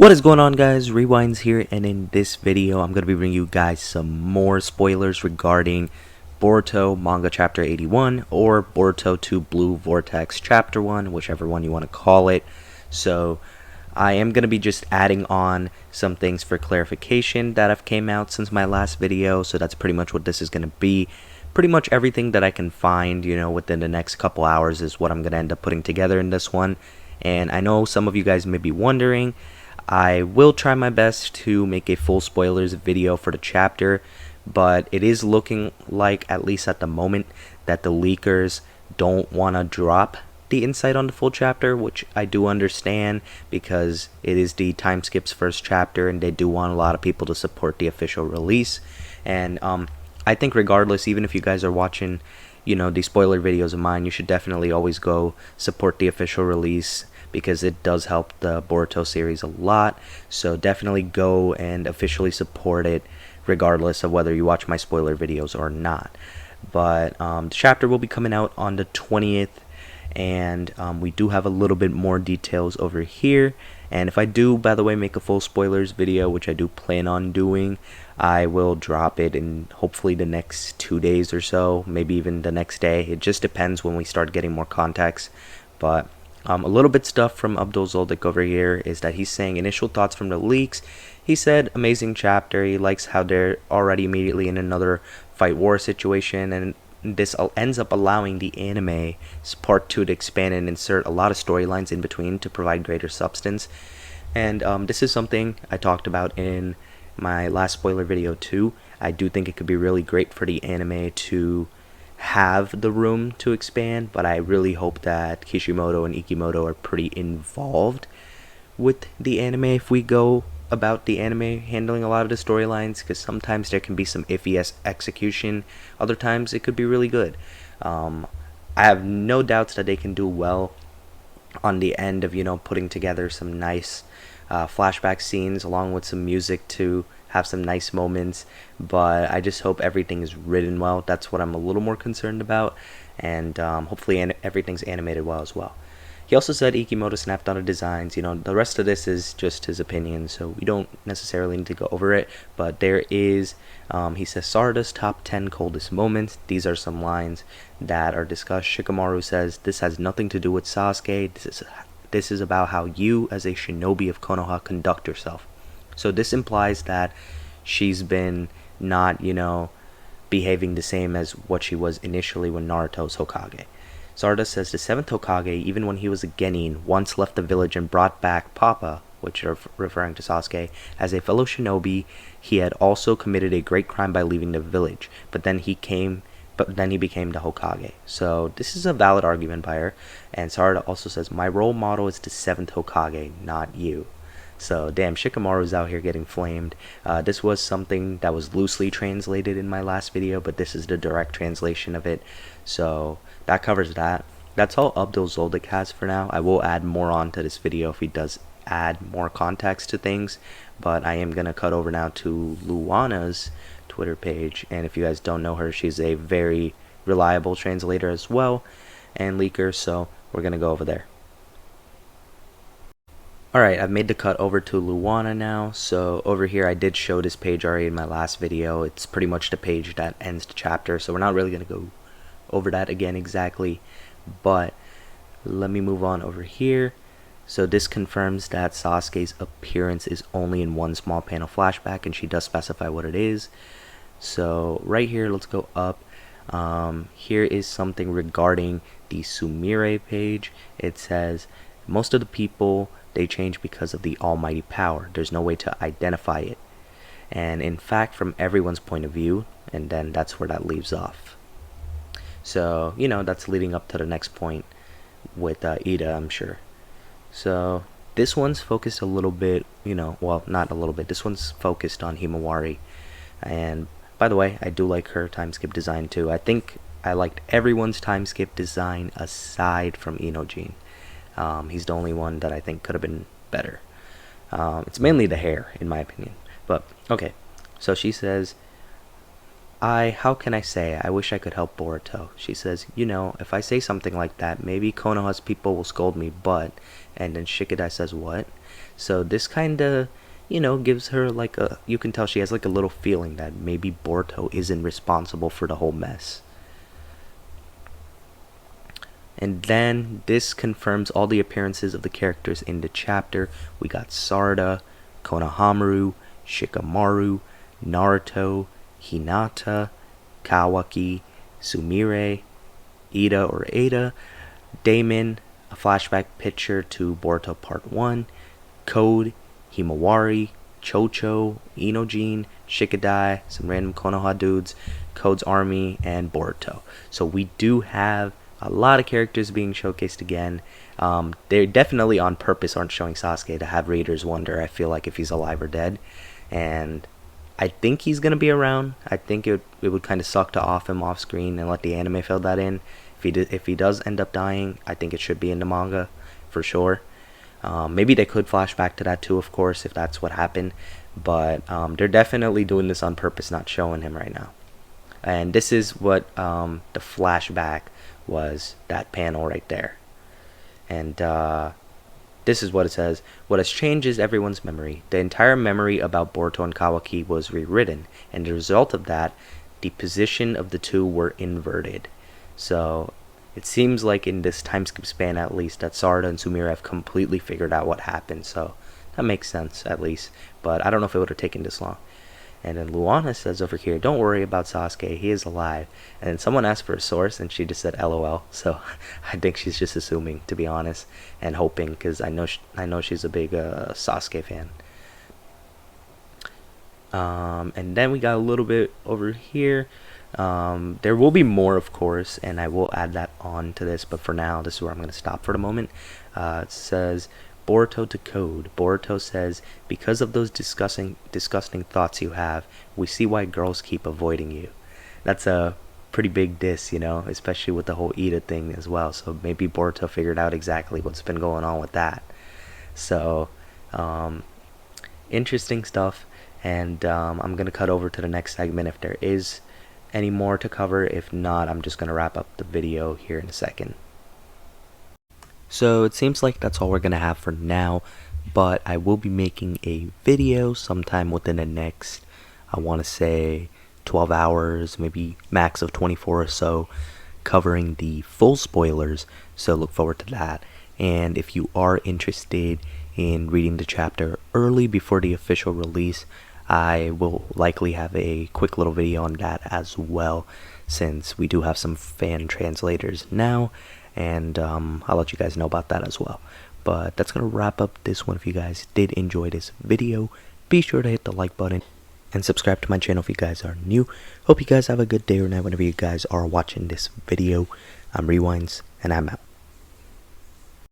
What is going on, guys? Rewinds here, and in this video I'm going to be bringing you guys some more spoilers regarding Boruto manga chapter 81 or Boruto 2 Blue Vortex chapter 1, whichever one you want to call it. So I am going to be just adding on some things for clarification that have came out since my last video, so that's pretty much what this is going to be. Pretty much everything that I can find, within the next couple hours is what I'm going to end up putting together in this one. And I know some of you guys may be wondering, I will try my best to make a full spoilers video for the chapter, but it is looking like, at least at the moment, that the leakers don't want to drop the insight on the full chapter, which I do understand because it is the time skip's first chapter and they do want a lot of people to support the official release. And I think regardless, even if you guys are watching the spoiler videos of mine, you should definitely always go support the official release, because it does help the Boruto series a lot. So definitely go and officially support it regardless of whether you watch my spoiler videos or not. But the chapter will be coming out on the 20th, and we do have a little bit more details over here. And if I do, by the way, make a full spoilers video, which I do plan on doing, I will drop it in hopefully the next 2 days or so, maybe even the next day. It just depends when we start getting more context. But a little bit stuff from Abdul Zoldyck over here is that he's saying initial thoughts from the leaks. He said amazing chapter. He likes how they're already immediately in another fight war situation, and this ends up allowing the anime's part 2 to expand and insert a lot of storylines in between to provide greater substance. And this is something I talked about in my last spoiler video too. I do think it could be really great for the anime to have the room to expand, but I really hope that Kishimoto and Ikimoto are pretty involved with the anime if we go about the anime handling a lot of the storylines, because sometimes there can be some iffy execution, other times it could be really good. I have no doubts that they can do well on the end of putting together some nice flashback scenes along with some music to have some nice moments, but I just hope everything is written well. That's what I'm a little more concerned about, and hopefully everything's animated well as well. He also said Ikimoto snapped on the designs. The rest of this is just his opinion, so we don't necessarily need to go over it, but there is, he says, Sarada's top 10 coldest moments. These are some lines that are discussed. Shikamaru says, "This has nothing to do with Sasuke. This is about how you, as a shinobi of Konoha, conduct yourself." So this implies that she's been not, behaving the same as what she was initially when Naruto's Hokage. Sarada says the 7th Hokage, even when he was a genin, once left the village and brought back Papa, which are referring to Sasuke, as a fellow shinobi. He had also committed a great crime by leaving the village, but then he became the Hokage. So this is a valid argument by her. And Sarada also says, "My role model is the 7th Hokage, not you." So damn, Shikamaru's out here getting flamed. This was something that was loosely translated in my last video, but this is the direct translation of it. So that covers that. That's all Abdul Zoldyck has for now. I will add more on to this video if he does add more context to things, but I am going to cut over now to Luana's Twitter page, and if you guys don't know her, she's a very reliable translator as well and leaker, so we're going to go over there. Alright, I've made the cut over to Luana now. So over here I did show this page already in my last video. It's pretty much the page that ends the chapter, so we're not really going to go over that again exactly, but let me move on over here. So this confirms that Sasuke's appearance is only in one small panel flashback, and she does specify what it is. So right here, let's go up. Here is something regarding the Sumire page. It says, "Most of the people, they change because of the almighty power. There's no way to identify it. And in fact, from everyone's point of view," and then that's where that leaves off. So, that's leading up to the next point with Ida, I'm sure. So this one's focused a little bit, well, not a little bit. This one's focused on Himawari. And by the way, I do like her time skip design too. I think I liked everyone's time skip design aside from Inojin. He's the only one that I think could have been better. It's mainly the hair, in my opinion. But, okay. So she says, how can I say, I wish I could help Boruto. She says, if I say something like that, maybe Konoha's people will scold me, but and then Shikadai says what. So this kind of, gives her like a, you can tell she has like a little feeling that maybe Boruto isn't responsible for the whole mess. And then this confirms all the appearances of the characters in the chapter. We got Sarada, Konohamaru, Shikamaru, Naruto, Hinata, Kawaki, Sumire, Ida or Ada, Damon, a flashback picture to Boruto Part 1, Code, Himawari, Chocho, Inojin, Shikadai, some random Konoha dudes, Code's army, and Boruto. So we do have a lot of characters being showcased again. They definitely on purpose aren't showing Sasuke to have readers wonder, I feel like, if he's alive or dead. And I think he's going to be around. I think it would kind of suck to off him off screen and let the anime fill that in. If he does end up dying, I think it should be in the manga for sure. Maybe they could flash back to that too, of course, if that's what happened. But they're definitely doing this on purpose, not showing him right now. And this is what the flashback was, that panel right there. And this is what it says. What has changed is everyone's memory. The entire memory about Boruto and Kawaki was rewritten, and the result of that, the position of the two were inverted. So it seems like in this time skip span at least that Sarada and Sumire have completely figured out what happened. So that makes sense at least. But I don't know if it would have taken this long. And then Luana says over here, don't worry about Sasuke, he is alive. And then someone asked for a source, and she just said LOL. So I think she's just assuming, to be honest, and hoping, because I know she's a big Sasuke fan. And then we got a little bit over here. There will be more, of course, and I will add that on to this. But for now, this is where I'm going to stop for the moment. It says, Boruto to Code. Boruto says, because of those disgusting thoughts you have, we see why girls keep avoiding you. That's a pretty big diss, especially with the whole Ida thing as well. So maybe Boruto figured out exactly what's been going on with that. So, interesting stuff. And I'm going to cut over to the next segment if there is any more to cover. If not, I'm just going to wrap up the video here in a second. So it seems like that's all we're going to have for now, but I will be making a video sometime within the next, I want to say 12 hours, maybe max of 24 or so, covering the full spoilers, so look forward to that. And if you are interested in reading the chapter early before the official release, I will likely have a quick little video on that as well, since we do have some fan translators now. And I'll let you guys know about that as well. But that's going to wrap up this one. If you guys did enjoy this video, be sure to hit the like button and subscribe to my channel if you guys are new. Hope you guys have a good day or night whenever you guys are watching this video. I'm Rewinds, and I'm out.